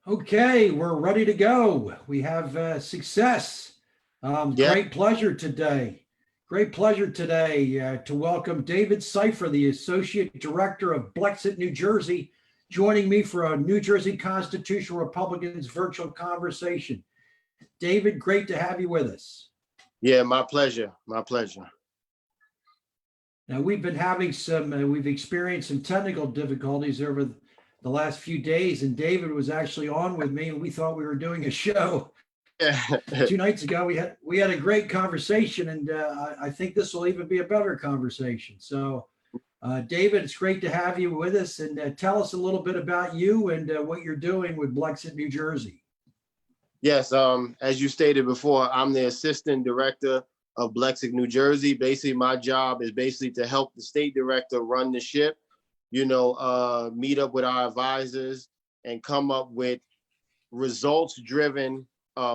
Okay, we're ready to go. We have success. Yeah, Great pleasure today. Great pleasure today to welcome David Sypher, the Associate Director of Blexit, New Jersey, joining me for a New Jersey Constitutional Republicans virtual conversation. David, great to have you with us. yeah, my pleasure. My pleasure. Now, we've experienced some technical difficulties over the last few days, and David was actually on with me, and we thought we were doing a show. Yeah. 2 nights ago we had a great conversation, and I think this will even be a better conversation. So David, it's great to have you with us, and tell us a little bit about you and what you're doing with Blexit, New Jersey. Yes, as you stated before, I'm the Assistant Director of Blexit, New Jersey. Basically, my job is basically to help the state director run the ship, meet up with our advisors and come up with results-driven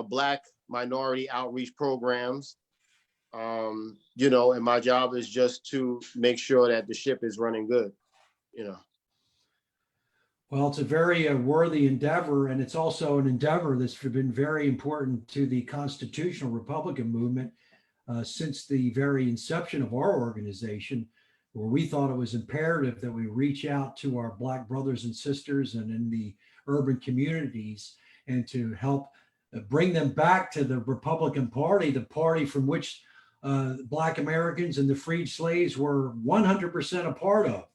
Black minority outreach programs. And my job is just to make sure that the ship is running good. Well, it's a very worthy endeavor, and it's also an endeavor that's been very important to the constitutional Republican movement since the very inception of our organization, where we thought it was imperative that we reach out to our Black brothers and sisters and in the urban communities and to help bring them back to the Republican Party, the party from which Black Americans and the freed slaves were 100% a part of.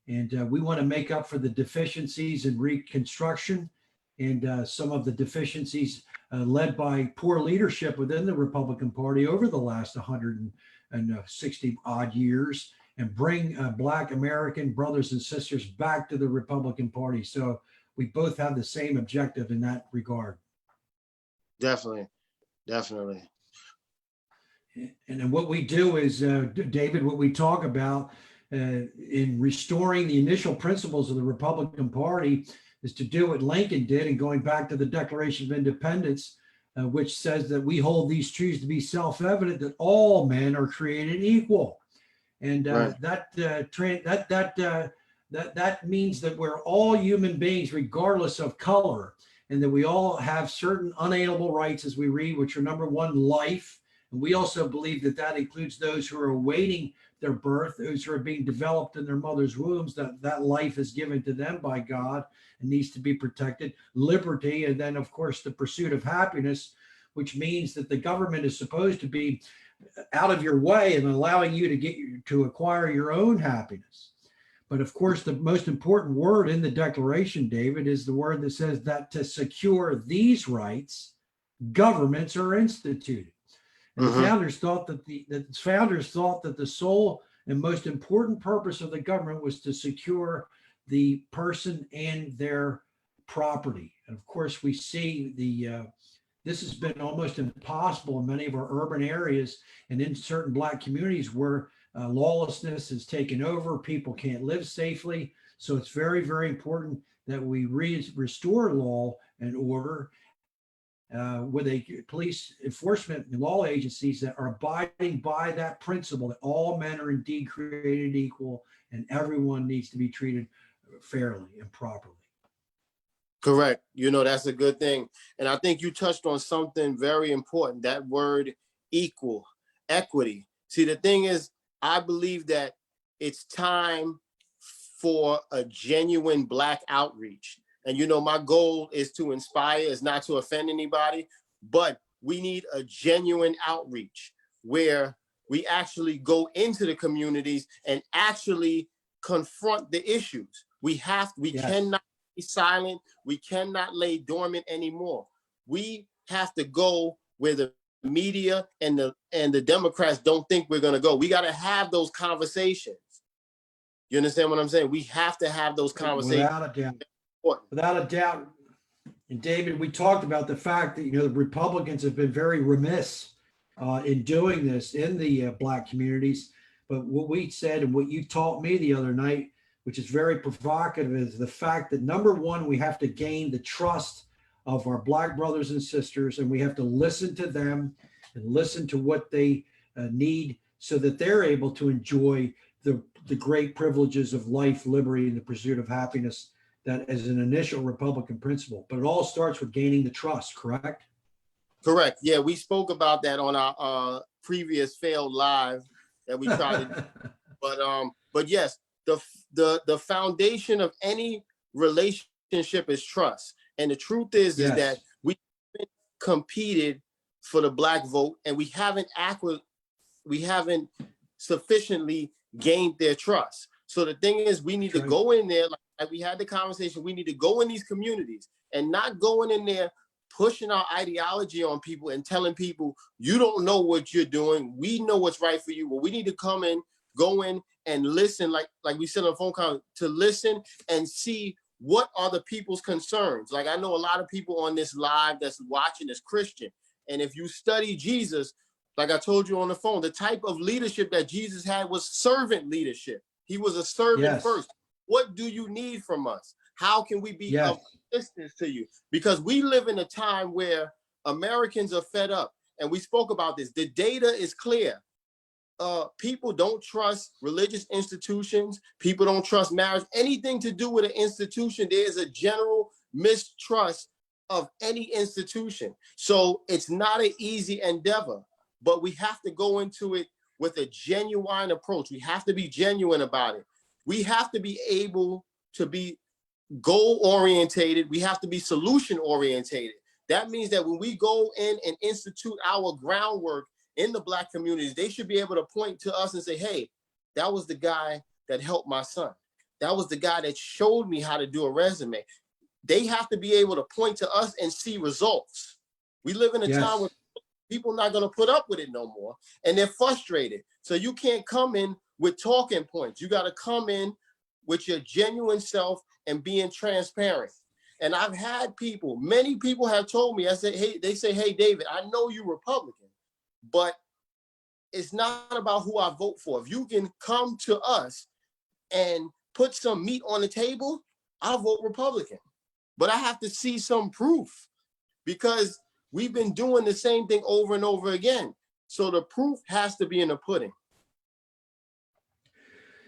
And we want to make up for the deficiencies in Reconstruction and some of the deficiencies led by poor leadership within the Republican Party over the last 160 odd years, and bring Black American brothers and sisters back to the Republican Party. So we both have the same objective in that regard. Definitely. And then what we do is, David, what we talk about in restoring the initial principles of the Republican Party is to do what Lincoln did, and going back to the Declaration of Independence, which says that we hold these truths to be self-evident, that all men are created equal. And Right. that means that we're all human beings, regardless of color, and that we all have certain unalienable rights, as we read, which are number one, life. And we also believe that that includes those who are awaiting their birth, those who are being developed in their mother's wombs, that life is given to them by God and needs to be protected. Liberty, and then, of course, the pursuit of happiness, which means that the government is supposed to be out of your way and allowing you to acquire your own happiness. But of course, the most important word in the Declaration, David, is the word that says that to secure these rights, governments are instituted. And the founders thought that the sole and most important purpose of the government was to secure the person and their property. And of course, we see this has been almost impossible in many of our urban areas and in certain Black communities where lawlessness has taken over. People can't live safely. So it's very, very important that we restore law and order with a police enforcement and law agencies that are abiding by that principle that all men are indeed created equal and everyone needs to be treated fairly and properly. Correct. That's a good thing. And I think you touched on something very important, that word equal, equity. See, the thing is, I believe that it's time for a genuine Black outreach. And, my goal is to inspire, is not to offend anybody, but we need a genuine outreach where we actually go into the communities and actually confront the issues. We cannot be silent. We cannot lay dormant anymore. We have to go where the media and the Democrats don't think we're going to go. We got to have those conversations. You understand what I'm saying? We have to have those conversations. Without a doubt. And David, we talked about the fact that, the Republicans have been very remiss in doing this in the Black communities. But what we said and what you taught me the other night, which is very provocative, is the fact that number one, we have to gain the trust of our Black brothers and sisters, and we have to listen to them and listen to what they need so that they're able to enjoy the great privileges of life, liberty, and the pursuit of happiness that as an initial Republican principle, but it all starts with gaining the trust, correct? Correct. Yeah, we spoke about that on our previous failed live that we tried to. But yes, the foundation of any relationship is trust. And the truth is Yes. that we haven't competed for the black vote, and we haven't sufficiently gained their trust. So the thing is, we need to go in there, like we had the conversation, we need to go in these communities and not going in there pushing our ideology on people and telling people, you don't know what you're doing. We know what's right for you. Well, we need to come in, go in and listen, like we said on the phone call, to listen and see what are the people's concerns. Like I know a lot of people on this live that's watching is Christian. And if you study Jesus, like I told you on the phone, the type of leadership that Jesus had was servant leadership. He was a servant first. What do you need from us? How can we be of assistance to you? Because we live in a time where Americans are fed up. And we spoke about this. The data is clear. People don't trust religious institutions. People don't trust marriage. Anything to do with an institution, there's a general mistrust of any institution. So it's not an easy endeavor, but we have to go into it with a genuine approach. We have to be genuine about it. We have to be able to be goal orientated. We have to be solution orientated. That means that when we go in and institute our groundwork in the Black communities, they should be able to point to us and say, hey, that was the guy that helped my son. That was the guy that showed me how to do a resume. They have to be able to point to us and see results. We live in a time where people are not going to put up with it no more, and they're frustrated. So you can't come in with talking points. You got to come in with your genuine self and being transparent. And I've had people, many people have told me, they say, hey, David, I know you're Republican, but it's not about who I vote for. If you can come to us and put some meat on the table, I'll vote Republican. But I have to see some proof, because we've been doing the same thing over and over again. So the proof has to be in the pudding.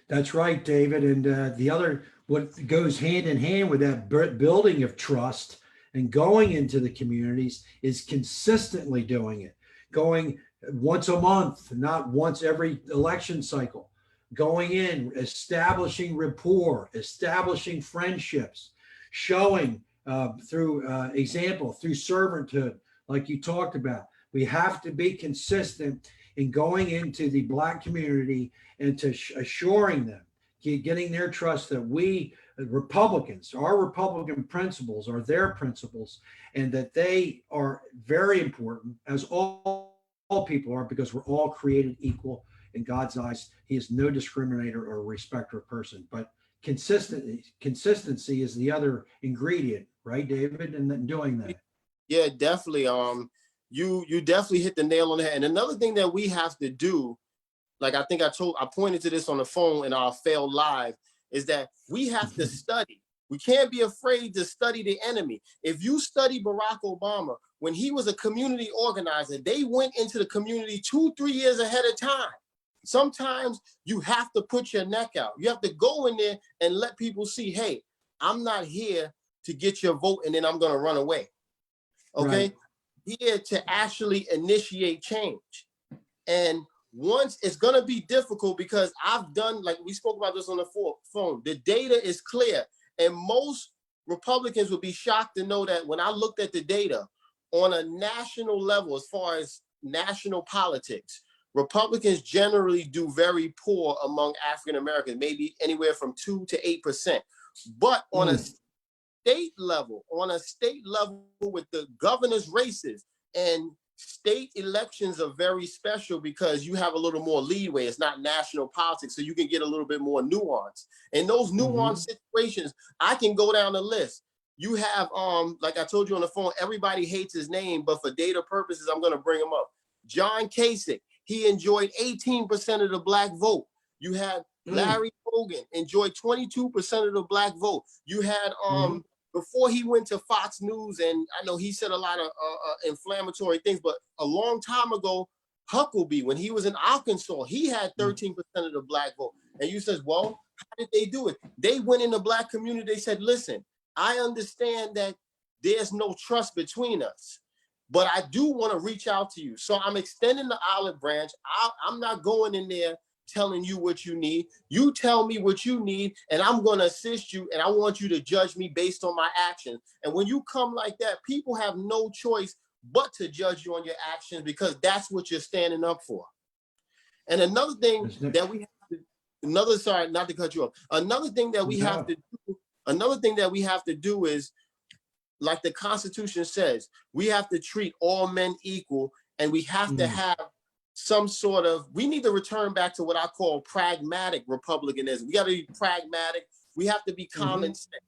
That's right, David. And the other, what goes hand in hand with that building of trust and going into the communities is consistently doing it, going once a month, not once every election cycle, going in, establishing rapport, establishing friendships, showing through example, through servanthood, like you talked about. We have to be consistent in going into the Black community and to assuring them, getting their trust that we Republicans, our Republican principles are their principles, and that they are very important, as all people are, because we're all created equal in God's eyes. He is no discriminator or respecter of person. But consistency is the other ingredient, right, David, in doing that. Yeah, definitely. You definitely hit the nail on the head. And another thing that we have to do, like I pointed to this on the phone in our failed live, is that we have to study. We can't be afraid to study the enemy. If you study Barack Obama, when he was a community organizer, they went into the community 2-3 years ahead of time. Sometimes you have to put your neck out. You have to go in there and let people see, hey, I'm not here to get your vote and then I'm going to run away. Okay? Right. Here to actually initiate change. And once, it's going to be difficult, because I've done, like we spoke about this on the phone, the data is clear. And most Republicans would be shocked to know that when I looked at the data on a national level, as far as national politics, Republicans generally do very poor among African Americans, maybe anywhere from 2 to 8%. But on a state level with the governor's races, and state elections are very special because you have a little more leeway. It's not national politics, so you can get a little bit more nuance. And those nuanced situations, I can go down the list. You have, like I told you on the phone, everybody hates his name, but for data purposes, I'm going to bring him up. John Kasich, he enjoyed 18% of the Black vote. You had Larry Hogan, enjoyed 22% of the Black vote. You had, before he went to Fox News, and I know he said a lot of inflammatory things, but a long time ago, Huckabee, when he was in Arkansas, he had 13% of the Black vote. And you says, well, how did they do it? They went in the Black community. They said, listen, I understand that there's no trust between us, but I do want to reach out to you. So I'm extending the olive branch. I'm not going in there telling you what you need. You tell me what you need, and I'm going to assist you, and I want you to judge me based on my actions. And when you come like that, people have no choice but to judge you on your actions, because that's what you're standing up for. And another thing that we have to, sorry, not to cut you off. Another thing that we have to do is, like the Constitution says, we have to treat all men equal, and we have to have some sort of, we need to return back to what I call pragmatic republicanism. We got to be pragmatic. We have to be common sense.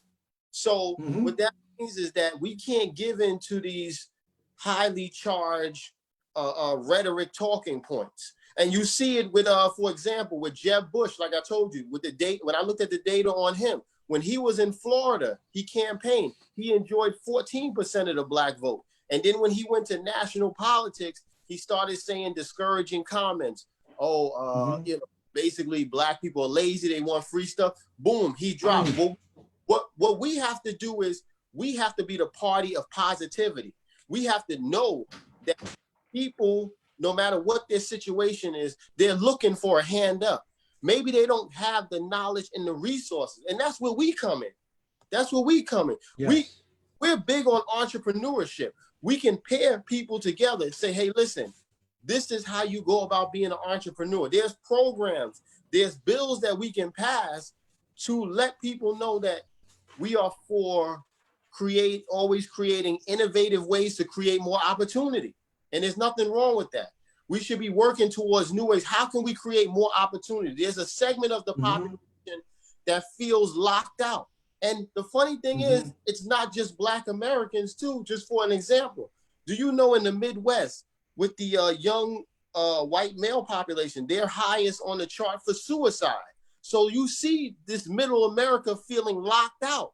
So what that means is that we can't give in to these highly charged rhetoric talking points. And you see it with, for example, with Jeb Bush, like I told you, with the date, when I looked at the data on him, when he was in Florida, he campaigned, he enjoyed 14% of the Black vote. And then when he went to national politics, he started saying discouraging comments. Oh, you know, basically Black people are lazy, they want free stuff. Boom, he dropped. What we have to do is, we have to be the party of positivity. We have to know that people, no matter what their situation is, they're looking for a hand up. Maybe they don't have the knowledge and the resources, and that's where we come in. That's where we come in. Yes. We're big on entrepreneurship. We can pair people together and say, hey, listen, this is how you go about being an entrepreneur. There's programs, there's bills that we can pass to let people know that we are for always creating innovative ways to create more opportunity. And there's nothing wrong with that. We should be working towards new ways. How can we create more opportunity? There's a segment of the population that feels locked out. And the funny thing is, it's not just Black Americans too. Just for an example, do you know in the Midwest, with the young white male population, they're highest on the chart for suicide. So you see this middle America feeling locked out.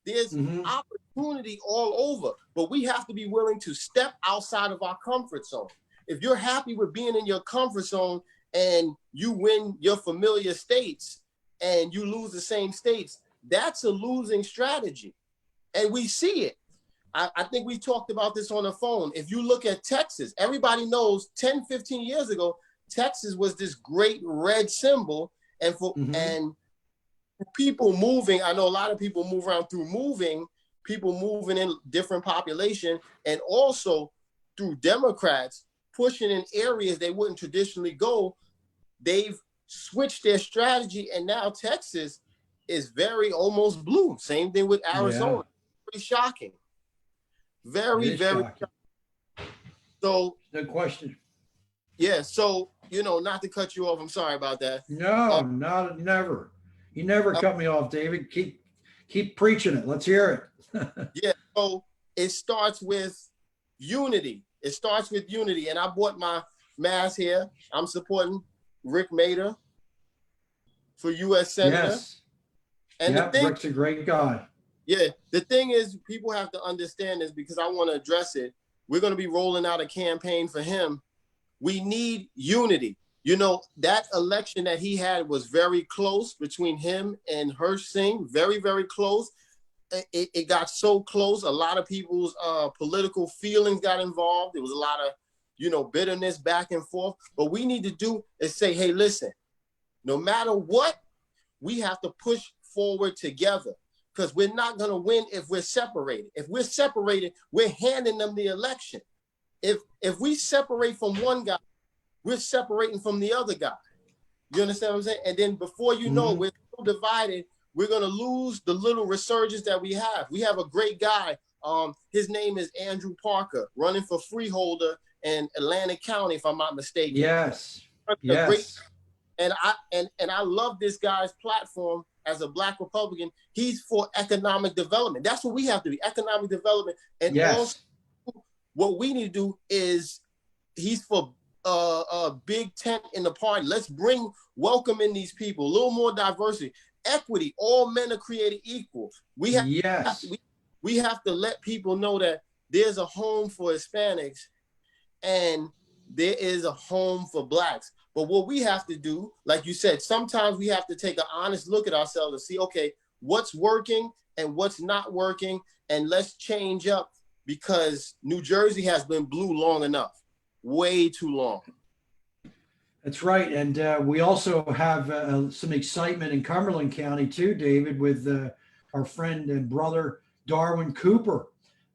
There's opportunity all over, but we have to be willing to step outside of our comfort zone. If you're happy with being in your comfort zone and you win your familiar states and you lose the same states, that's a losing strategy. And we see it. I think we talked about this on the phone. If you look at Texas, everybody knows 10, 15 years ago, Texas was this great red symbol. And for people moving, I know a lot of people move around through people moving in different population, and also through Democrats pushing in areas they wouldn't traditionally go. They've switched their strategy, and now Texas is very almost blue. Same thing with Arizona. Very shocking. Very shocking. So no question. Yeah. So, you know, not to cut you off, I'm sorry about that. No, never. You never cut me off, David. Keep preaching it. Let's hear it. Yeah. So it starts with unity. It starts with unity. And I bought my mask here. I'm supporting Rick Mader for U.S. Senator. Yes. And Rick's a great guy. Yeah. The thing is, people have to understand this, because I want to address it. We're going to be rolling out a campaign for him. We need unity. You know, that election that he had was very close between him and Hersh Singh. Very, very close. It got so close. A lot of people's political feelings got involved. There was a lot of, you know, bitterness back and forth. But we need to do is say, hey, listen, no matter what, we have to push forward together, because we're not going to win if we're separated. If we're separated, we're handing them the election. If we separate from one guy, we're separating from the other guy. You understand what I'm saying? And then before you know, we're so divided, we're going to lose the little resurgence that we have. We have a great guy. His name is Andrew Parker, running for freeholder in Atlantic County, if I'm not mistaken. Yes. Yes. And I love this guy's platform as a Black Republican. He's for economic development. That's what we have to be, economic development. And also, what we need to do is, he's for a big tent in the party. Let's welcome in these people, a little more diversity, equity. All men are created equal. We have to let people know that there's a home for Hispanics and there is a home for Blacks. But what we have to do, like you said, sometimes we have to take an honest look at ourselves and see, okay, what's working and what's not working, and let's change up, because New Jersey has been blue long enough, way too long. That's right. And we also have some excitement in Cumberland County too, David, with our friend and brother Darwin Cooper,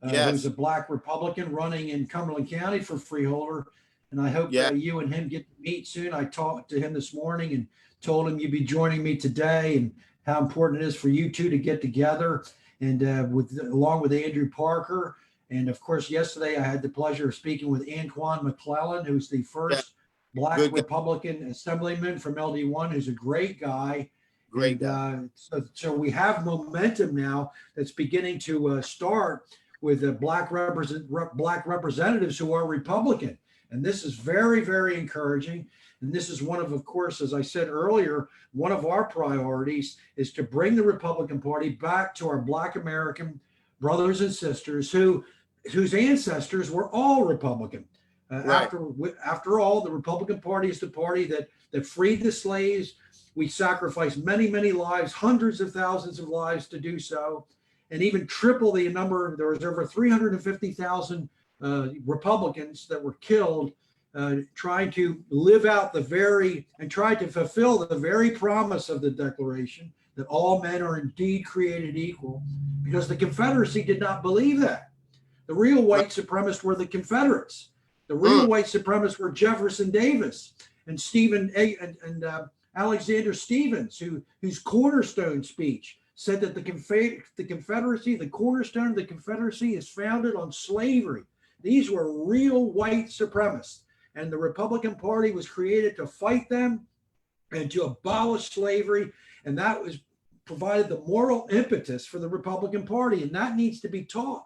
who's Yes. a Black Republican running in Cumberland County for freeholder. And I hope Yeah. you and him get to meet soon. I talked to him this morning and told him you'd be joining me today, and how important it is for you two to get together, and along with Andrew Parker. And of course, yesterday I had the pleasure of speaking with Anquan McClellan, who's the first Black Good guy. Republican assemblyman from LD1, who's a great guy. Great guy. So we have momentum now that's beginning to start with Black representatives who are Republican. And this is very, very encouraging. And this is one of course, as I said earlier, one of our priorities is to bring the Republican Party back to our Black American brothers and sisters whose ancestors were all Republican. Right. After all, the Republican Party is the party that freed the slaves. We sacrificed many, many lives, hundreds of thousands of lives to do so, and even triple the number. There was over 350,000 Republicans that were killed trying to live out try to fulfill the very promise of the Declaration that all men are indeed created equal, because the Confederacy did not believe that. The real white supremacists were the Confederates. The real white supremacists were Jefferson Davis and Alexander Stephens, whose cornerstone speech said that the Confederacy, the cornerstone of the Confederacy, is founded on slavery. These were real white supremacists, and the Republican Party was created to fight them and to abolish slavery, and that was provided the moral impetus for the Republican Party, and that needs to be taught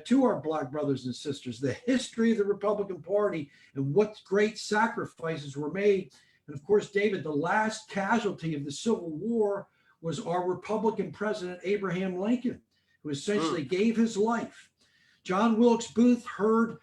to our Black brothers and sisters, the history of the Republican Party and what great sacrifices were made. And of course, David, the last casualty of the Civil War was our Republican president, Abraham Lincoln, who essentially gave his life. John Wilkes Booth heard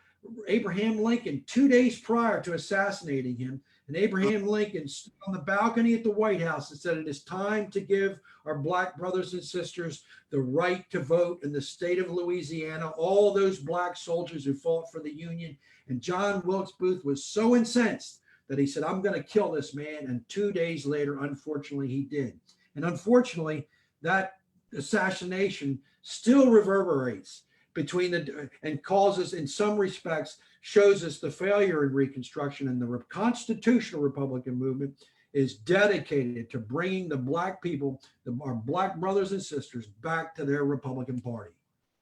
Abraham Lincoln 2 days prior to assassinating him. And Abraham Lincoln stood on the balcony at the White House and said, "It is time to give our Black brothers and sisters the right to vote in the state of Louisiana, all those Black soldiers who fought for the Union." And John Wilkes Booth was so incensed that he said, "I'm going to kill this man." And 2 days later, unfortunately, he did. And unfortunately, that assassination still reverberates and causes, in some respects, shows us the failure in Reconstruction. And the constitutional Republican movement is dedicated to bringing the Black people, our Black brothers and sisters, back to their Republican Party.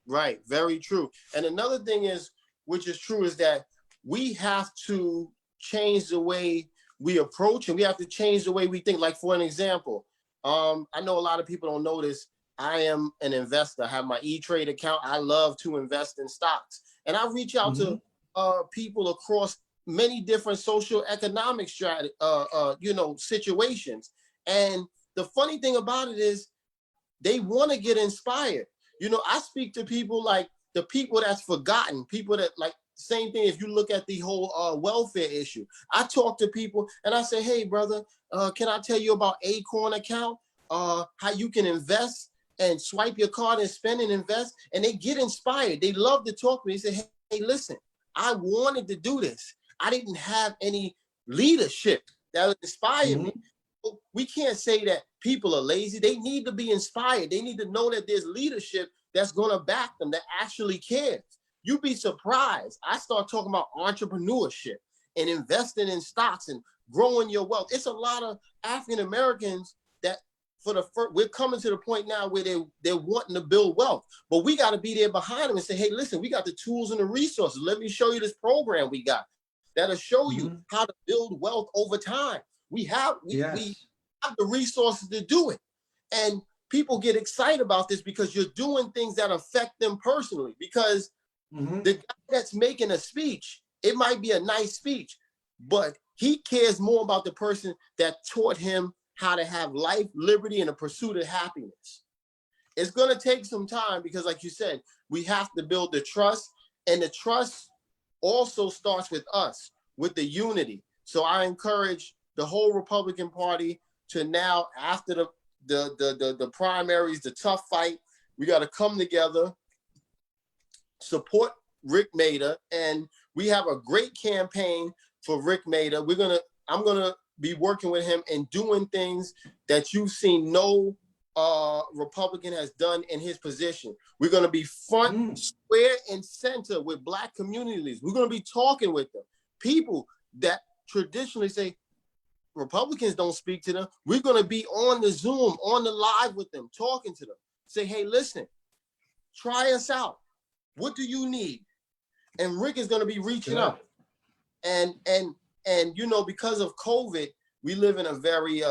Right. Very true. And another thing is, which is true, is that we have to change the way we approach, and we have to change the way we think. Like, for an example, I know a lot of people don't know this. I am an investor. I have my E-Trade account. I love to invest in stocks. And I reach out to people across many different social economic situations. And the funny thing about it is they want to get inspired. I speak to people like the people that's forgotten, people that, like, same thing. If you look at the whole welfare issue, I talk to people and I say, "Hey, brother, can I tell you about Acorn account? How you can invest and swipe your card and spend and invest?" And they get inspired. They love to talk to me. They say, "Hey, listen, I wanted to do this. I didn't have any leadership that would inspire me." We can't say that people are lazy. They need to be inspired. They need to know that there's leadership that's going to back them, that actually cares. You'd be surprised. I start talking about entrepreneurship and investing in stocks and growing your wealth. It's a lot of African Americans that we're coming to the point now where they're wanting to build wealth, but we got to be there behind them and say, "Hey, listen, we got the tools and the resources. Let me show you this program we got that'll show you how to build wealth over time." We have the resources to do it. And people get excited about this because you're doing things that affect them personally. Because the guy that's making a speech, it might be a nice speech, but he cares more about the person that taught him how to have life, liberty, and a pursuit of happiness. It's going to take some time because, like you said, we have to build the trust, and the trust also starts with us, with the unity. So I encourage the whole Republican Party to now, after the primaries, the tough fight, we got to come together, support Rick Mader, and we have a great campaign for Rick Mader. I'm gonna be working with him and doing things that you've seen no Republican has done in his position. We're gonna be front, square, and center with Black communities. We're gonna be talking with them. People that traditionally say Republicans don't speak to them. We're gonna be on the Zoom, on the live with them, talking to them. Say, hey, listen, try us out. What do you need? And Rick is gonna be reaching up. And you know, because of COVID, we live in a very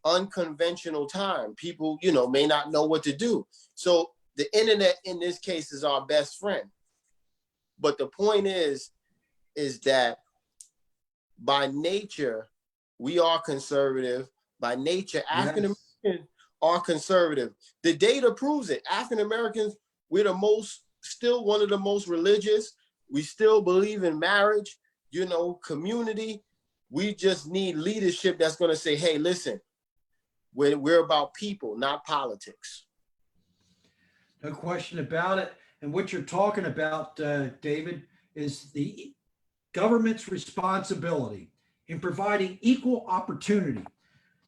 unconventional time. People, you know, may not know what to do. So the internet in this case is our best friend. But the point is that by nature, we are conservative. By nature, African Americans are conservative. The data proves it. African Americans, we're still one of the most religious. We still believe in marriage, you know, community. We just need leadership that's going to say, hey, listen, we're about people, not politics. No question about it. And what you're talking about, David, is the government's responsibility in providing equal opportunity.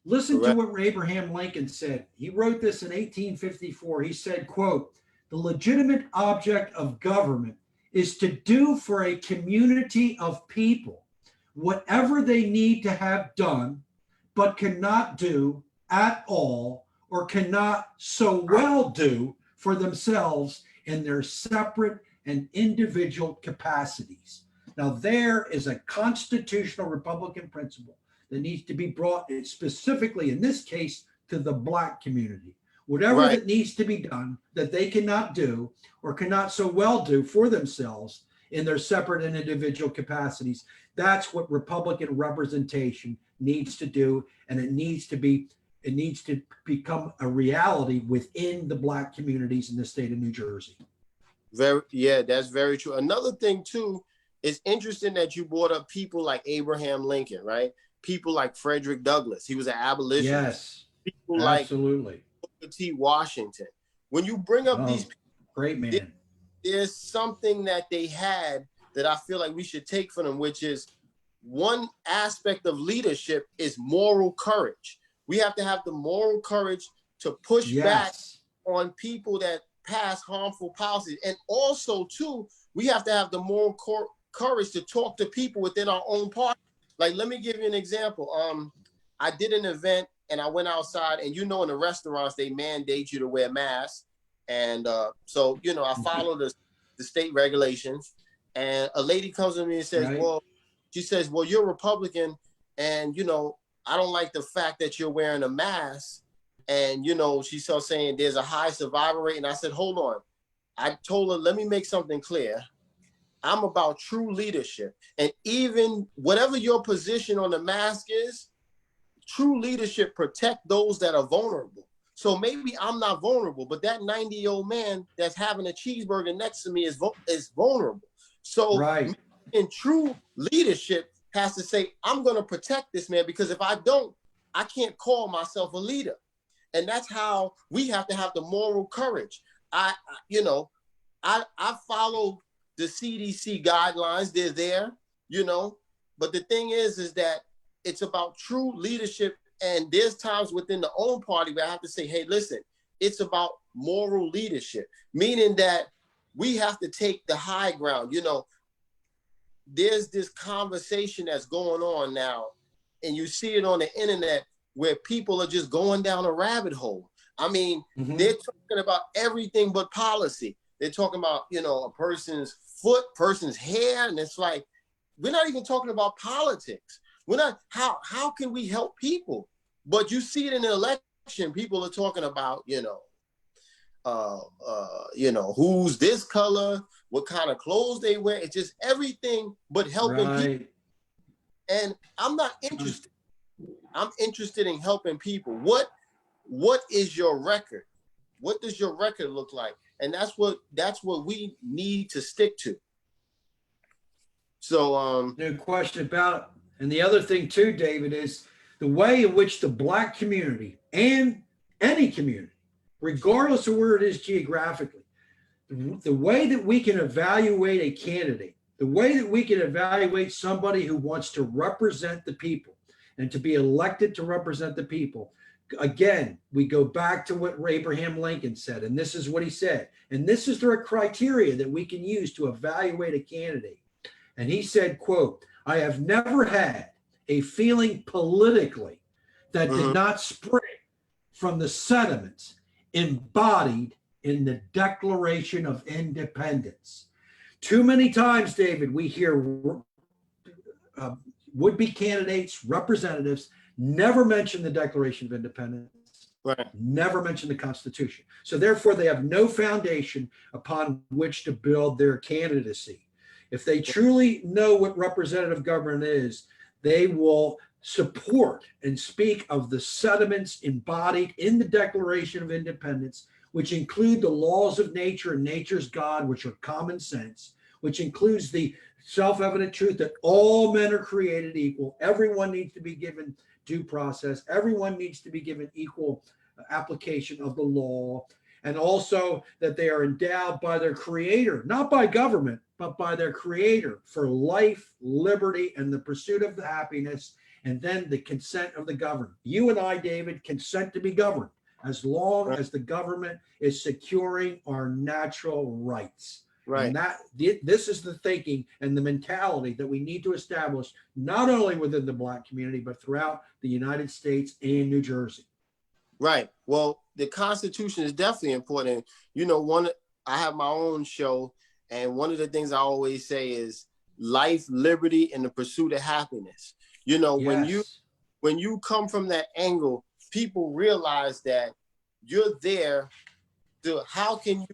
Listen to what Abraham Lincoln said. He wrote this in 1854. He said, quote, "The legitimate object of government is to do for a community of people whatever they need to have done, but cannot do at all or cannot so well do for themselves in their separate and individual capacities." Now, there is a constitutional Republican principle that needs to be brought specifically, in this case, to the Black community. Whatever that needs to be done that they cannot do or cannot so well do for themselves in their separate and individual capacities, that's what Republican representation needs to do, and it needs to become a reality within the Black communities in the state of New Jersey. That's very true. Another thing too, it's interesting that you brought up people like Abraham Lincoln, right? People like Frederick Douglass. He was an abolitionist. Yes, people absolutely. Like Booker T. Washington. When you bring up these people, great man, there's something that they had that I feel like we should take from them, which is one aspect of leadership is moral courage. We have to have the moral courage to push back on people that pass harmful policies. And also, too, we have to have the moral courage to talk to people within our own party. Like, let me give you an example. I did an event and I went outside, and you know, in the restaurants, they mandate you to wear masks. And so, you know, I follow the state regulations. And a lady comes to me and says, well, you're Republican, and, you know, I don't like the fact that you're wearing a mask. And, you know, she starts saying there's a high survival rate. And I said, hold on. I told her, let me make something clear. I'm about true leadership. And even whatever your position on the mask is, true leadership protect those that are vulnerable. So maybe I'm not vulnerable, but that 90-year-old man that's having a cheeseburger next to me is vulnerable. So in true leadership has to say, I'm going to protect this man, because if I don't, I can't call myself a leader. And that's how we have to have the moral courage. I follow the CDC guidelines. They're there, you know, but the thing is that it's about true leadership. And there's times within the own party where I have to say, hey, listen, it's about moral leadership, meaning that we have to take the high ground. You know, there's this conversation that's going on now, and you see it on the internet where people are just going down a rabbit hole. I mean, they're talking about everything but policy. They're talking about, you know, a person's foot, person's hair, and it's like, we're not even talking about politics. We're not, how can we help people? But you see it in the election, people are talking about, you know, who's this color, what kind of clothes they wear. It's just everything but helping people. And I'm not interested. I'm interested in helping people. What is your record? What does your record look like? And that's what we need to stick to. So no question about it. And the other thing too, David, is the way in which the Black community and any community, regardless of where it is geographically, the way that we can evaluate a candidate, the way that we can evaluate somebody who wants to represent the people and to be elected to represent the people. Again, we go back to what Abraham Lincoln said, and this is what he said. And this is the criteria that we can use to evaluate a candidate. And he said, quote, "I have never had a feeling politically that did not spring from the sentiments embodied in the Declaration of Independence." Too many times, David, we hear would-be candidates, representatives, never mention the Declaration of Independence, Right. never mention the Constitution. So therefore, they have no foundation upon which to build their candidacy. If they truly know what representative government is, they will support and speak of the sentiments embodied in the Declaration of Independence, which include the laws of nature and nature's God, which are common sense, which includes the self-evident truth that all men are created equal. Everyone needs to be given due process. Everyone needs to be given equal application of the law. And also that they are endowed by their creator, not by government, but by their creator for life, liberty, and the pursuit of the happiness, and then the consent of the governed. You and I, David, consent to be governed as long as the government is securing our natural rights. Right. And this is the thinking and the mentality that we need to establish, not only within the Black community, but throughout the United States and New Jersey. Right. Well, the Constitution is definitely important. You know, I have my own show, and one of the things I always say is life, liberty, and the pursuit of happiness. You know, Yes. when you come from that angle, people realize that you're there to how can you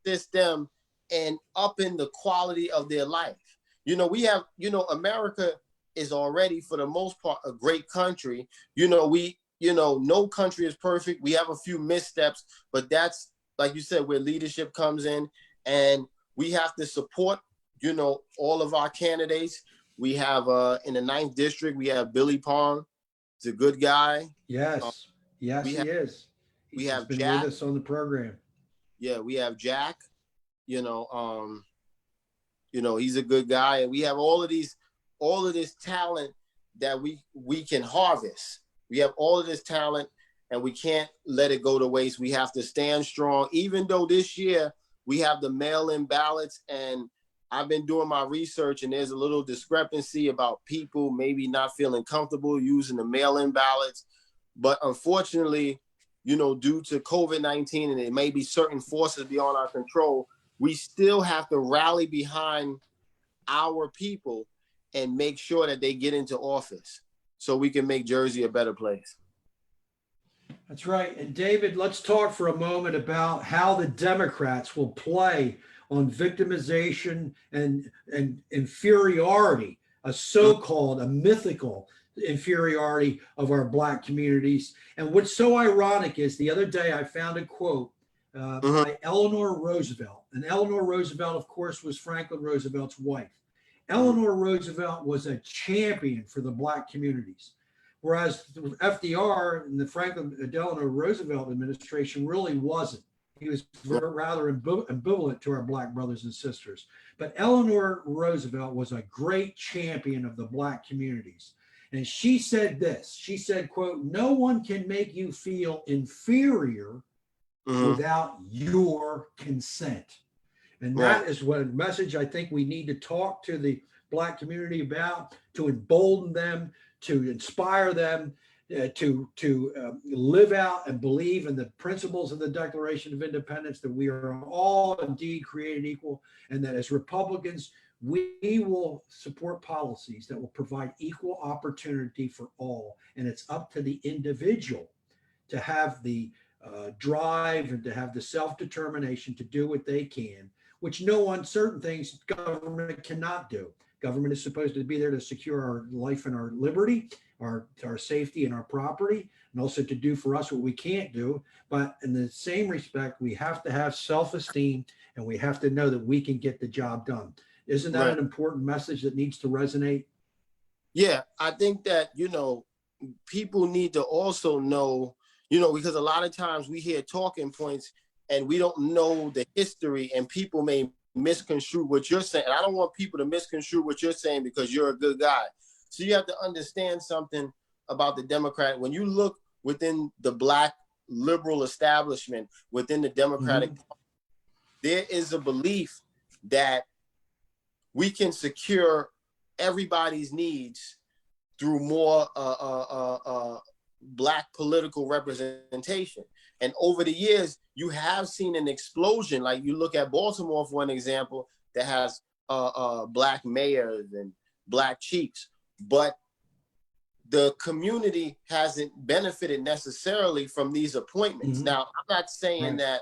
assist them and upping the quality of their life. You know, we have, you know, America is already for the most part a great country. You know, no country is perfect. We have a few missteps, but that's, like you said, where leadership comes in, and we have to support, you know, all of our candidates. We have in the 9th district, we have Billy Pong. He's a good guy. Yes. Yes, he is. We He's have been Jack. with us on the program. Yeah, we have Jack. You know, he's a good guy, and we have all of this talent that we can harvest. We have all of this talent, and we can't let it go to waste. We have to stand strong, even though this year we have the mail-in ballots, and I've been doing my research, and there's a little discrepancy about people maybe not feeling comfortable using the mail-in ballots. But unfortunately, you know, due to COVID-19, and it may be certain forces beyond our control, we still have to rally behind our people and make sure that they get into office so we can make Jersey a better place. That's right. And David, let's talk for a moment about how the Democrats will play on victimization and inferiority, a so-called, a mythical inferiority of our Black communities. And what's so ironic is the other day I found a quote by Eleanor Roosevelt. And Eleanor Roosevelt, of course, was Franklin Roosevelt's wife. Eleanor Roosevelt was a champion for the Black communities, whereas FDR and the Franklin Delano Roosevelt administration really wasn't. He was rather ambivalent to our Black brothers and sisters. But Eleanor Roosevelt was a great champion of the Black communities. And she said this, she said, quote, "No one can make you feel inferior without your consent." And that is what a message I think we need to talk to the Black community about, to embolden them, to inspire them, to live out and believe in the principles of the Declaration of Independence, that we are all indeed created equal, and that as Republicans, we will support policies that will provide equal opportunity for all. And it's up to the individual to have the drive and to have the self-determination to do what they can, which no uncertain things government cannot do. Government is supposed to be there to secure our life and our liberty, our safety and our property, and also to do for us what we can't do. But in the same respect, we have to have self-esteem, and we have to know that we can get the job done. Isn't that an important message that needs to resonate? Yeah, I think that, people need to also know, because a lot of times we hear talking points and we don't know the history, and people may misconstrue what you're saying. And I don't want people to misconstrue what you're saying because you're a good guy. So you have to understand something about the Democrat. When you look within the Black liberal establishment, within the Democratic Party, there is a belief that we can secure everybody's needs through more Black political representation. And over the years, you have seen an explosion. Like you look at Baltimore, for an example, that has Black mayors and Black chiefs, but the community hasn't benefited necessarily from these appointments. Now, I'm not saying that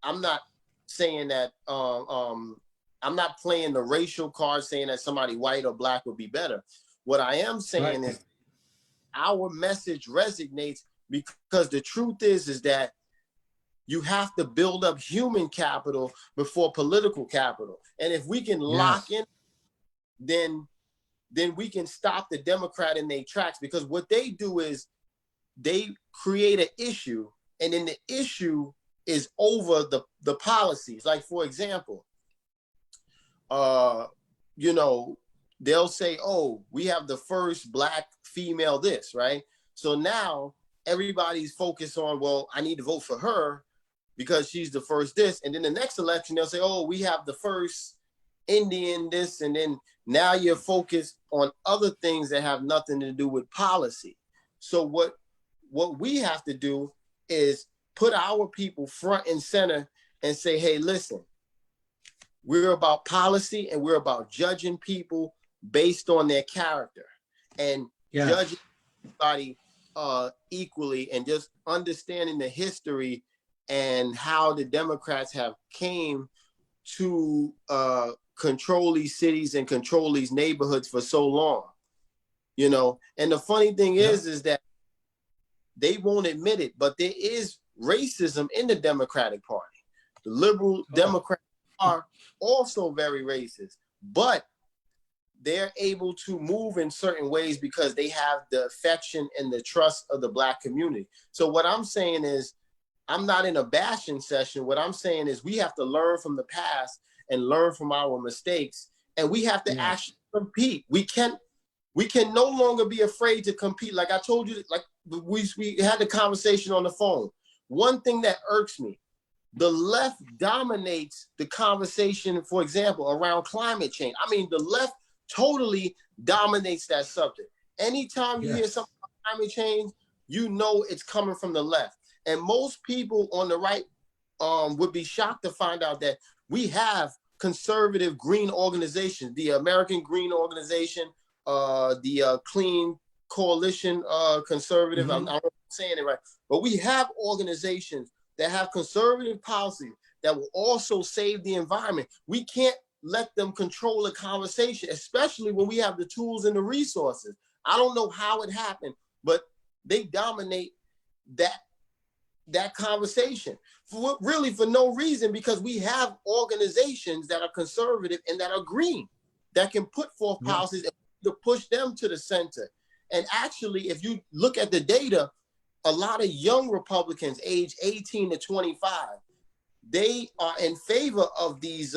I'm not playing the racial card saying that somebody white or Black would be better. What I am saying is our message resonates because the truth is that you have to build up human capital before political capital. And if we can lock in, then we can stop the Democrat in their tracks, because what they do is they create an issue, and then the issue is over the policies. Like, for example, they'll say, oh, we have the first Black female this, right? So now everybody's focused on, well, I need to vote for her because she's the first this. And then the next election, they'll say, oh, we have the first Indian this. And then now you're focused on other things that have nothing to do with policy. So what we have to do is put our people front and center and say, hey, listen, we're about policy and we're about judging people based on their character and judging everybody equally, and just understanding the history and how the Democrats have came to control these cities and control these neighborhoods for so long, And the funny thing is that they won't admit it, but there is racism in the Democratic Party. The liberal Democrats are also very racist, but they're able to move in certain ways because they have the affection and the trust of the Black community. So what I'm saying is, I'm not in a bashing session. What I'm saying is we have to learn from the past and learn from our mistakes, and we have to actually compete. We can no longer be afraid to compete. Like I told you, like we had the conversation on the phone. One thing that irks me, the left dominates the conversation, for example, around climate change. I mean, the left totally dominates that subject. Anytime you hear something about climate change, it's coming from the left. And most people on the right would be shocked to find out that we have conservative green organizations, the American Green Organization, the Clean Coalition Conservative, I'm not saying it right, but we have organizations that have conservative policies that will also save the environment. We can't let them control the conversation, especially when we have the tools and the resources. I don't know how it happened, but they dominate that conversation for no reason, because we have organizations that are conservative and that are green that can put forth policies to push them to the center. And actually, if you look at the data, a lot of young Republicans age 18 to 25, they are in favor of these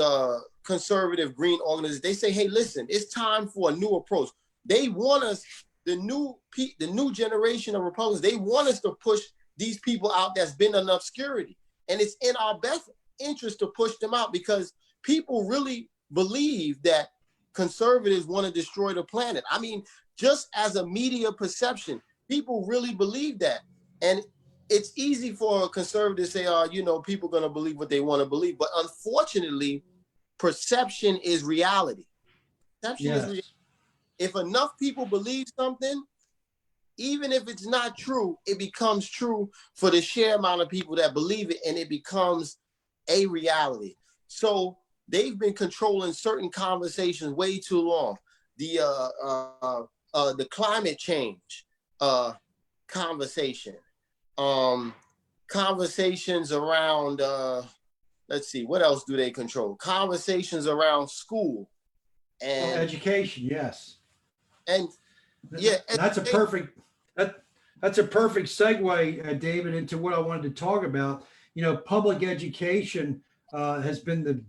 conservative green organizations. They say, hey, listen, it's time for a new approach. They want us, the new generation of Republicans, they want us to push these people out that's been in obscurity. And it's in our best interest to push them out, because people really believe that conservatives want to destroy the planet. I mean, just as a media perception, people really believe that. And it's easy for a conservative to say, people are going to believe what they want to believe. But unfortunately, perception is reality. Perception is reality. If enough people believe something, even if it's not true, it becomes true for the sheer amount of people that believe it, and it becomes a reality. So they've been controlling certain conversations way too long. The climate change conversation, conversations around, let's see, what else do they control? Conversations around school and education, yes. And Yeah, That's a perfect that, that's a perfect segue, David, into what I wanted to talk about. Public education has been the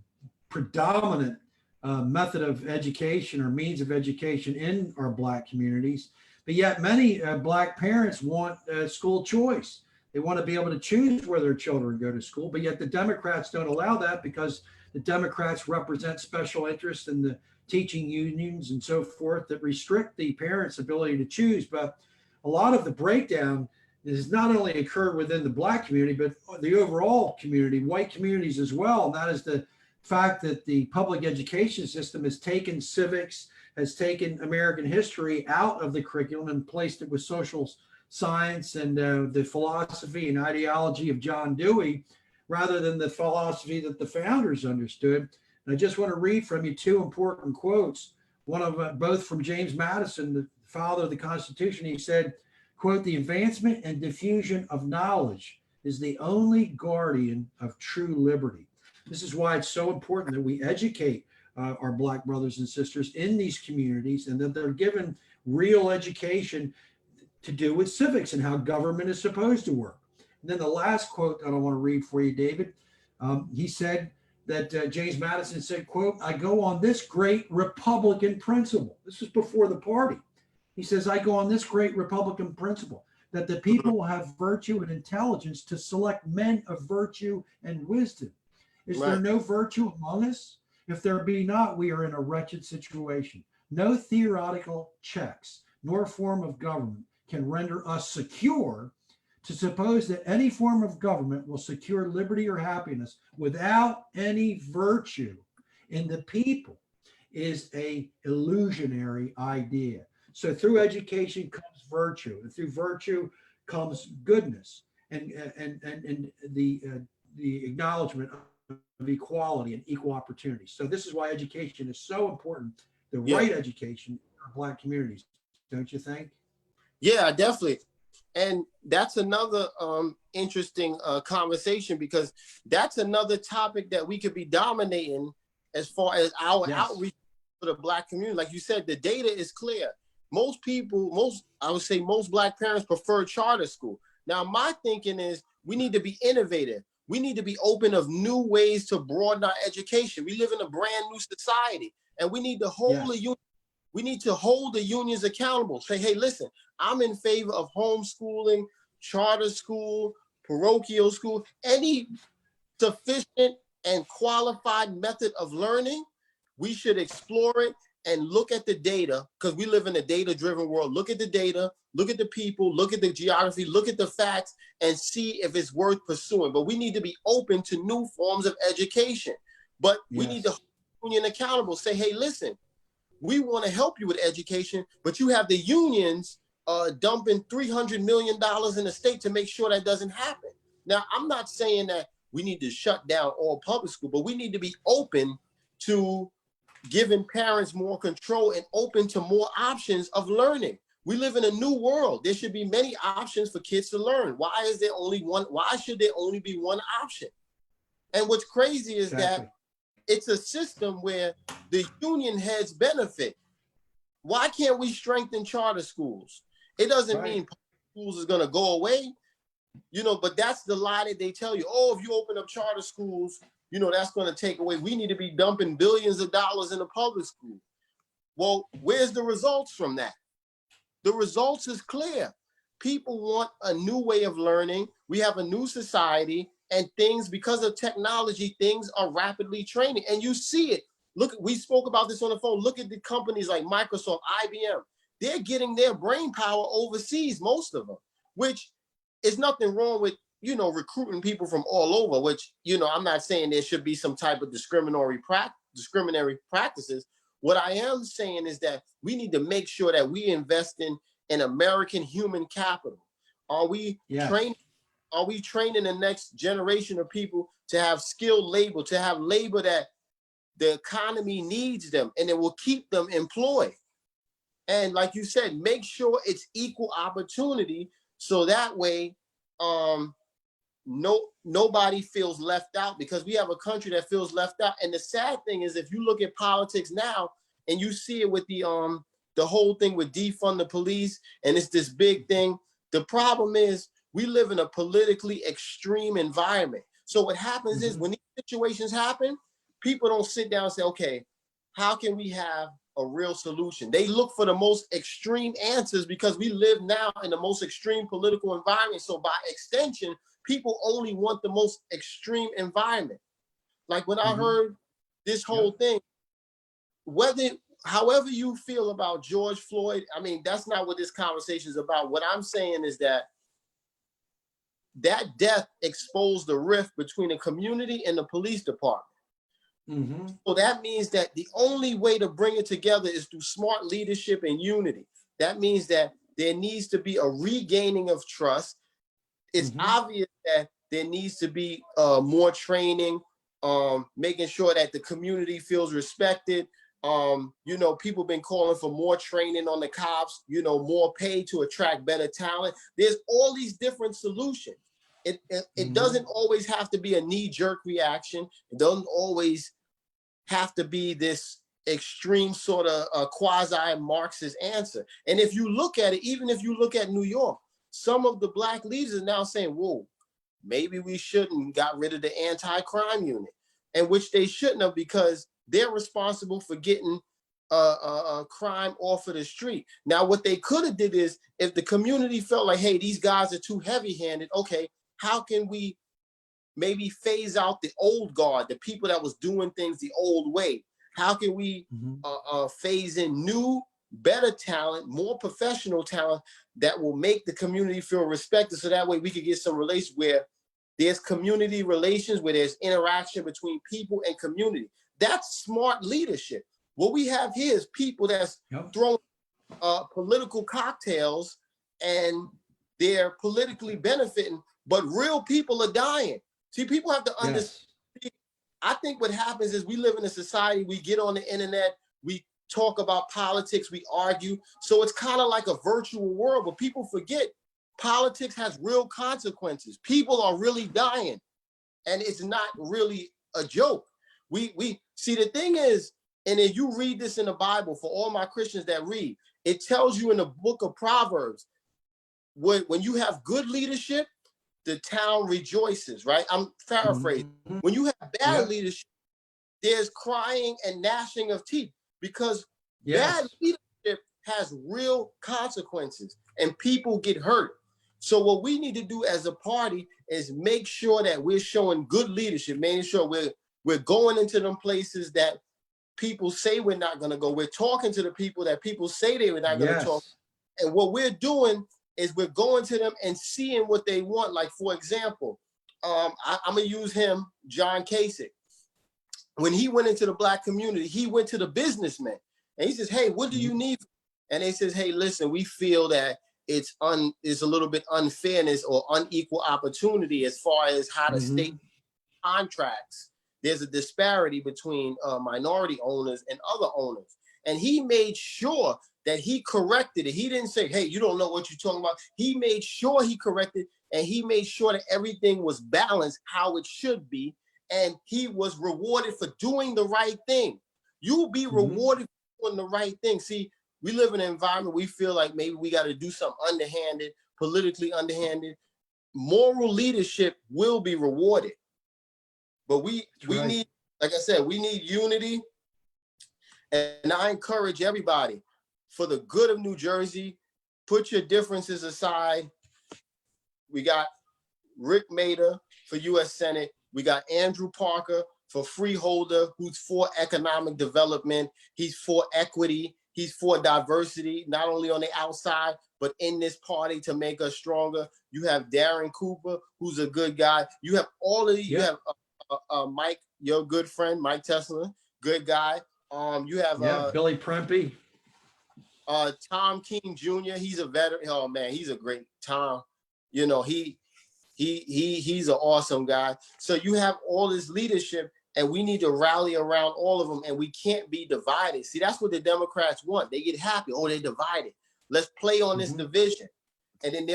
predominant method of education or means of education in our Black communities. But yet, many Black parents want school choice. They want to be able to choose where their children go to school. But yet, the Democrats don't allow that because the Democrats represent special interests in the teaching unions and so forth that restrict the parents' ability to choose. But a lot of the breakdown has not only occurred within the Black community, but the overall community, white communities as well. And that is the fact that the public education system has taken civics, has taken American history out of the curriculum and placed it with social science and the philosophy and ideology of John Dewey, rather than the philosophy that the founders understood. And I just want to read from you two important quotes. One of both from James Madison, the father of the Constitution. He said, quote, "The advancement and diffusion of knowledge is the only guardian of true liberty." This is why it's so important that we educate our Black brothers and sisters in these communities, and that they're given real education to do with civics and how government is supposed to work. And then the last quote that I want to read for you, David, he said that James Madison said, quote, "I go on this great Republican principle." This was before the party. He says, "I go on this great Republican principle that the people will have virtue and intelligence to select men of virtue and wisdom. Is there no virtue among us? If there be not, we are in a wretched situation. No theoretical checks nor form of government can render us secure. To suppose that any form of government will secure liberty or happiness without any virtue in the people is a illusionary idea." So through education comes virtue, and through virtue comes goodness and the acknowledgement of equality and equal opportunity. So this is why education is so important, the right education for Black communities, don't you think? Yeah, definitely. And that's another interesting conversation, because that's another topic that we could be dominating as far as our outreach to the Black community. Like you said, the data is clear. Most people, I would say most Black parents prefer charter school. Now, my thinking is we need to be innovative. We need to be open of new ways to broaden our education. We live in a brand new society, and we need to hold the union. We need to hold the unions accountable. Say, hey, listen, I'm in favor of homeschooling, charter school, parochial school, any sufficient and qualified method of learning. We should explore it and look at the data, because we live in a data-driven world. Look at the data, look at the people, look at the geography, look at the facts, and see if it's worth pursuing. But we need to be open to new forms of education. But we need to hold the union accountable. Say, hey, listen, we want to help you with education, but you have the unions dumping $300 million in the state to make sure that doesn't happen. Now, I'm not saying that we need to shut down all public school, but we need to be open to giving parents more control and open to more options of learning. We live in a new world. There should be many options for kids to learn. Why is there only one? Why should there only be one option? And what's crazy is that it's a system where the union heads benefit. Why can't we strengthen charter schools? It doesn't mean schools is going to go away, but that's the lie that they tell you. Oh, if you open up charter schools, that's going to take away. We need to be dumping billions of dollars in the public school. Well, where's the results from that? The results is clear. People want a new way of learning. We have a new society, and things, because of technology, things are rapidly training. And you see it. Look, we spoke about this on the phone. Look at the companies like Microsoft, IBM. They're getting their brain power overseas, most of them, which is nothing wrong with, recruiting people from all over, which, I'm not saying there should be some type of discriminatory practices. What I am saying is that we need to make sure that we invest in American human capital. Are we training the next generation of people to have skilled labor, to have labor that the economy needs them and it will keep them employed? And like you said, make sure it's equal opportunity, so that way nobody feels left out, because we have a country that feels left out. And the sad thing is, if you look at politics now and you see it with the the whole thing with defund the police, and it's this big thing. The problem is we live in a politically extreme environment. So what happens is when these situations happen, people don't sit down and say, okay, how can we have a real solution? They look for the most extreme answers because we live now in the most extreme political environment. So by extension, people only want the most extreme environment. Like when I heard this whole thing, however you feel about George Floyd, I mean, that's not what this conversation is about. What I'm saying is that death exposed the rift between the community and the police department. So that means that the only way to bring it together is through smart leadership and unity. That means that there needs to be a regaining of trust. It's obvious that there needs to be more training, making sure that the community feels respected. You know, people been calling for more training on the cops, you know, more pay to attract better talent. There's all these different solutions. It doesn't always have to be a knee-jerk reaction. It doesn't always have to be this extreme sort of quasi-Marxist answer. And if you look at it, even if you look at New York, some of the Black leaders are now saying, whoa, maybe we shouldn't got rid of the anti-crime unit, and which they shouldn't have, because they're responsible for getting crime off of the street. Now, what they could have did is, if the community felt like, hey, these guys are too heavy-handed, okay, how can we maybe phase out the old guard, the people that was doing things the old way? How can we phase in new, better talent, more professional talent that will make the community feel respected, so that way we could get some relations where there's community relations, where there's interaction between people and community. That's smart leadership. What we have here is people that's throwing political cocktails, and they're politically benefiting, but real people are dying. See, people have to understand. I think what happens is we live in a society, we get on the internet, we talk about politics, we argue. So it's kind of like a virtual world, but people forget politics has real consequences. People are really dying, and it's not really a joke. We see, the thing is, and if you read this in the Bible, for all my Christians that read, it tells you in the book of Proverbs, when you have good leadership, the town rejoices, right? I'm paraphrasing. When you have bad leadership, there's crying and gnashing of teeth, because bad leadership has real consequences and people get hurt. So what we need to do as a party is make sure that we're showing good leadership, making sure we're going into them places that people say we're not going to go. We're talking to the people that people say they were not going to talk. And what we're doing is we're going to them and seeing what they want. Like, for example, I'm going to use him, John Kasich. When he went into the Black community, he went to the businessmen and he says, hey, what do you need? And they says, hey, listen, we feel that it's a little bit unfairness or unequal opportunity as far as how the state contracts. There's a disparity between minority owners and other owners. And he made sure that he corrected it. He didn't say, hey, you don't know what you're talking about. He made sure he corrected, and he made sure that everything was balanced how it should be. And he was rewarded for doing the right thing. You will be rewarded for doing the right thing. See, we live in an environment we feel like maybe we got to do something underhanded, politically underhanded. Moral leadership will be rewarded. But we need, like I said, we need unity. And I encourage everybody, for the good of New Jersey, put your differences aside. We got Rick Mader for U.S. Senate. We got Andrew Parker for Freeholder, who's for economic development. He's for equity. He's for diversity, not only on the outside, but in this party to make us stronger. You have Darren Cooper, who's a good guy. You have all of these. You have Mike, your good friend, Mike Tesla, good guy. You have Billy Prempey. Tom King Jr. He's a veteran. Oh man, he's a great Tom. You know, he's an awesome guy. So you have all this leadership, and we need to rally around all of them, and we can't be divided. See, that's what the Democrats want. They get happy. Oh, they're divided. Let's play on this division, and then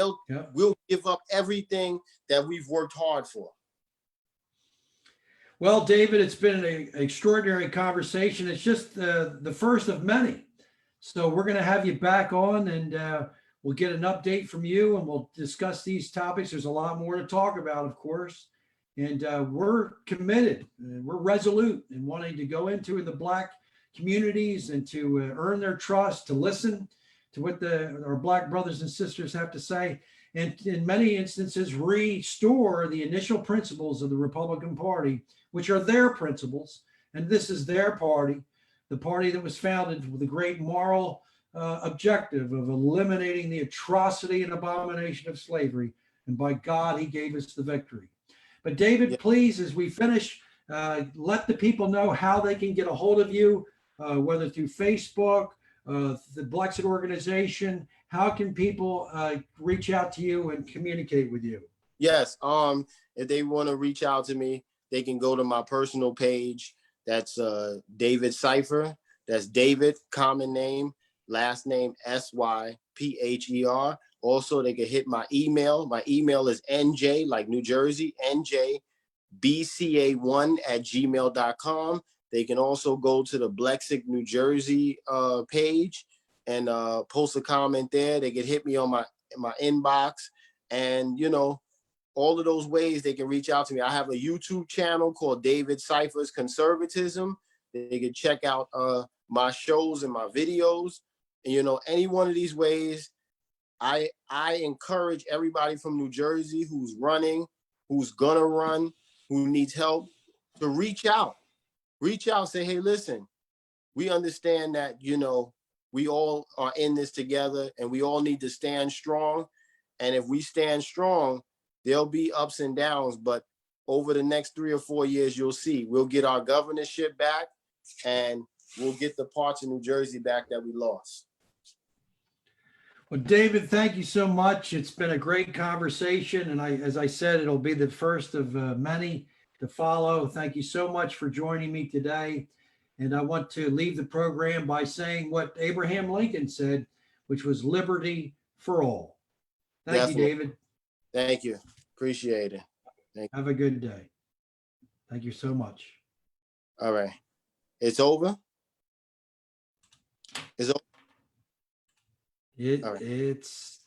we'll give up everything that we've worked hard for. Well, David, it's been an extraordinary conversation. It's just the first of many. So we're going to have you back on, and we'll get an update from you, and we'll discuss these topics. There's a lot more to talk about, of course. And we're committed, and we're resolute in wanting to go into the Black communities and to earn their trust, to listen to what our Black brothers and sisters have to say, and in many instances restore the initial principles of the Republican Party, which are their principles. And this is their party, the party that was founded with the great moral objective of eliminating the atrocity and abomination of slavery. And by God, he gave us the victory. But David, Yeah. please, as we finish, let the people know how they can get a hold of you, whether through Facebook, the Blexit organization. How can people reach out to you and communicate with you? Yes. If they want to reach out to me, they can go to my personal page. That's David Sypher. That's David, common name, last name Sypher. Also, they can hit my email. My email is NJ, like New Jersey, NJBCA1@gmail.com. They can also go to the Blexit, New Jersey page and post a comment there. They can hit me on my inbox. And, you know, all of those ways they can reach out to me. I have a YouTube channel called David Sypher's Conservatism. They can check out my shows and my videos. And, you know, any one of these ways, I encourage everybody from New Jersey who's running, who's gonna run, who needs help, to reach out. Reach out, say, hey, listen, we understand that, you know, we all are in this together and we all need to stand strong. And if we stand strong, there'll be ups and downs, but over the next 3 or 4 years, you'll see we'll get our governorship back and we'll get the parts of New Jersey back that we lost. Well, David, thank you so much. It's been a great conversation. And as I said, it'll be the first of many to follow. Thank you so much for joining me today. And I want to leave the program by saying what Abraham Lincoln said, which was liberty for all. Thank you, David. Thank you. Appreciate it. Have a good day. Thank you so much. All right. It's over? It's over? It's